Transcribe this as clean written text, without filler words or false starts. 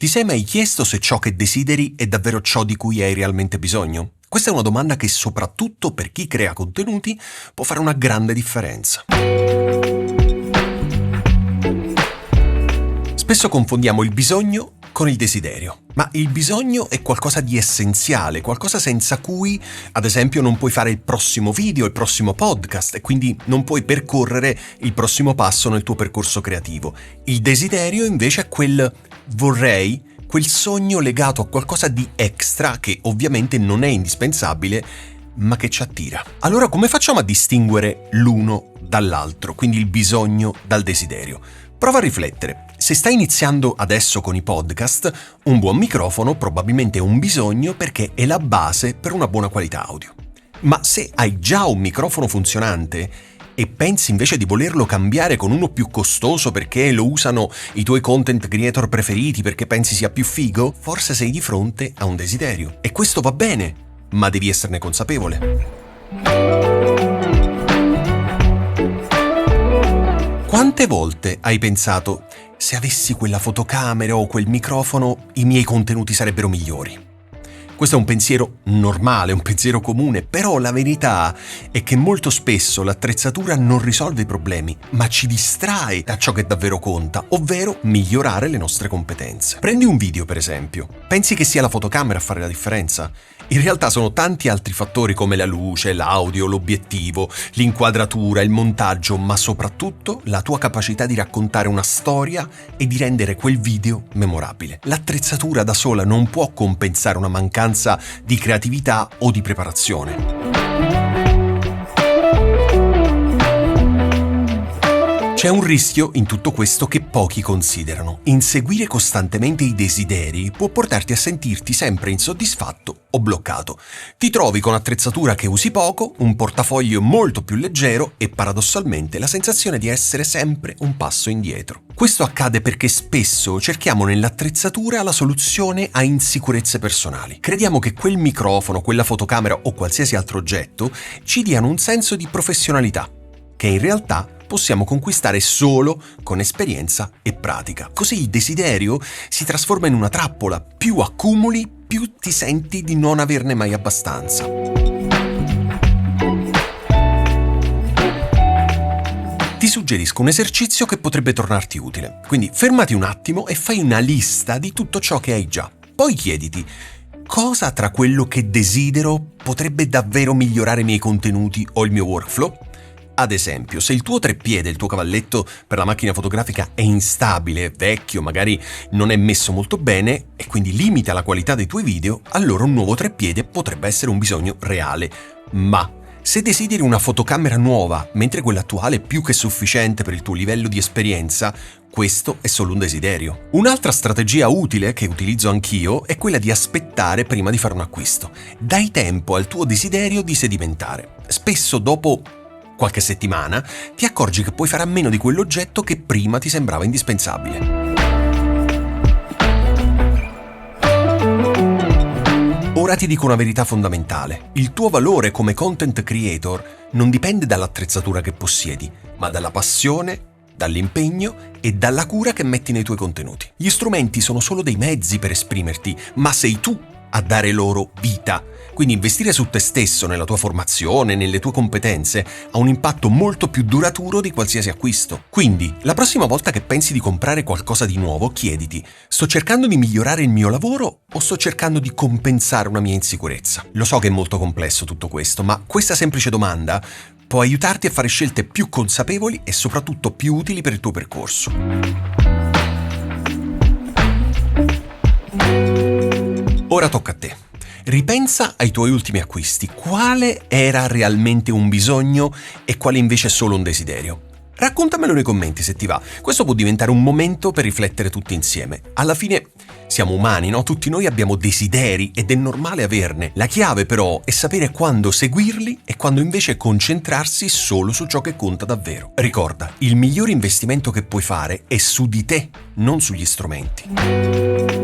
Ti sei mai chiesto se ciò che desideri è davvero ciò di cui hai realmente bisogno? Questa è una domanda che soprattutto per chi crea contenuti può fare una grande differenza. Spesso confondiamo il bisogno con il desiderio, ma il bisogno è qualcosa di essenziale, qualcosa senza cui, ad esempio, non puoi fare il prossimo video, il prossimo podcast e quindi non puoi percorrere il prossimo passo nel tuo percorso creativo. Il desiderio invece è quel vorrei, quel sogno legato a qualcosa di extra che ovviamente non è indispensabile, ma che ci attira. Allora come facciamo a distinguere l'uno dall'altro, quindi il bisogno dal desiderio? Prova a riflettere. Se stai iniziando adesso con i podcast, un buon microfono probabilmente è un bisogno perché è la base per una buona qualità audio. Ma se hai già un microfono funzionante e pensi invece di volerlo cambiare con uno più costoso perché lo usano i tuoi content creator preferiti, perché pensi sia più figo, forse sei di fronte a un desiderio. E questo va bene, ma devi esserne consapevole. Quante volte hai pensato, se avessi quella fotocamera o quel microfono, i miei contenuti sarebbero migliori? Questo è un pensiero normale, un pensiero comune, però la verità è che molto spesso l'attrezzatura non risolve i problemi, ma ci distrae da ciò che davvero conta, ovvero migliorare le nostre competenze. Prendi un video, per esempio. Pensi che sia la fotocamera a fare la differenza? In realtà sono tanti altri fattori come la luce, l'audio, l'obiettivo, l'inquadratura, il montaggio, ma soprattutto la tua capacità di raccontare una storia e di rendere quel video memorabile. L'attrezzatura da sola non può compensare una mancanza di creatività o di preparazione. C'è un rischio in tutto questo che pochi considerano. Inseguire costantemente i desideri può portarti a sentirti sempre insoddisfatto o bloccato. Ti trovi con attrezzatura che usi poco, un portafoglio molto più leggero e paradossalmente la sensazione di essere sempre un passo indietro. Questo accade perché spesso cerchiamo nell'attrezzatura la soluzione a insicurezze personali. Crediamo che quel microfono, quella fotocamera o qualsiasi altro oggetto ci diano un senso di professionalità, che in realtà possiamo conquistare solo con esperienza e pratica. Così il desiderio si trasforma in una trappola. Più accumuli, più ti senti di non averne mai abbastanza. Ti suggerisco un esercizio che potrebbe tornarti utile. Quindi fermati un attimo e fai una lista di tutto ciò che hai già. Poi chiediti: cosa tra quello che desidero potrebbe davvero migliorare i miei contenuti o il mio workflow? Ad esempio, se il tuo treppiede, il tuo cavalletto per la macchina fotografica è instabile, vecchio, magari non è messo molto bene e quindi limita la qualità dei tuoi video, allora un nuovo treppiede potrebbe essere un bisogno reale. Ma se desideri una fotocamera nuova, mentre quella attuale è più che sufficiente per il tuo livello di esperienza, questo è solo un desiderio. Un'altra strategia utile che utilizzo anch'io è quella di aspettare prima di fare un acquisto. Dai tempo al tuo desiderio di sedimentare. Spesso dopo qualche settimana ti accorgi che puoi fare a meno di quell'oggetto che prima ti sembrava indispensabile. Ora ti dico una verità fondamentale. Il tuo valore come content creator non dipende dall'attrezzatura che possiedi, ma dalla passione, dall'impegno e dalla cura che metti nei tuoi contenuti. Gli strumenti sono solo dei mezzi per esprimerti, ma sei tu a dare loro vita. Quindi investire su te stesso, nella tua formazione, nelle tue competenze, ha un impatto molto più duraturo di qualsiasi acquisto. Quindi, la prossima volta che pensi di comprare qualcosa di nuovo, chiediti: sto cercando di migliorare il mio lavoro o sto cercando di compensare una mia insicurezza? Lo so che è molto complesso tutto questo, ma questa semplice domanda può aiutarti a fare scelte più consapevoli e soprattutto più utili per il tuo percorso. Ora tocca a te. Ripensa ai tuoi ultimi acquisti. Quale era realmente un bisogno e quale invece è solo un desiderio? Raccontamelo nei commenti se ti va. Questo può diventare un momento per riflettere tutti insieme. Alla fine siamo umani, no? Tutti noi abbiamo desideri ed è normale averne. La chiave però è sapere quando seguirli e quando invece concentrarsi solo su ciò che conta davvero. Ricorda, il miglior investimento che puoi fare è su di te, non sugli strumenti.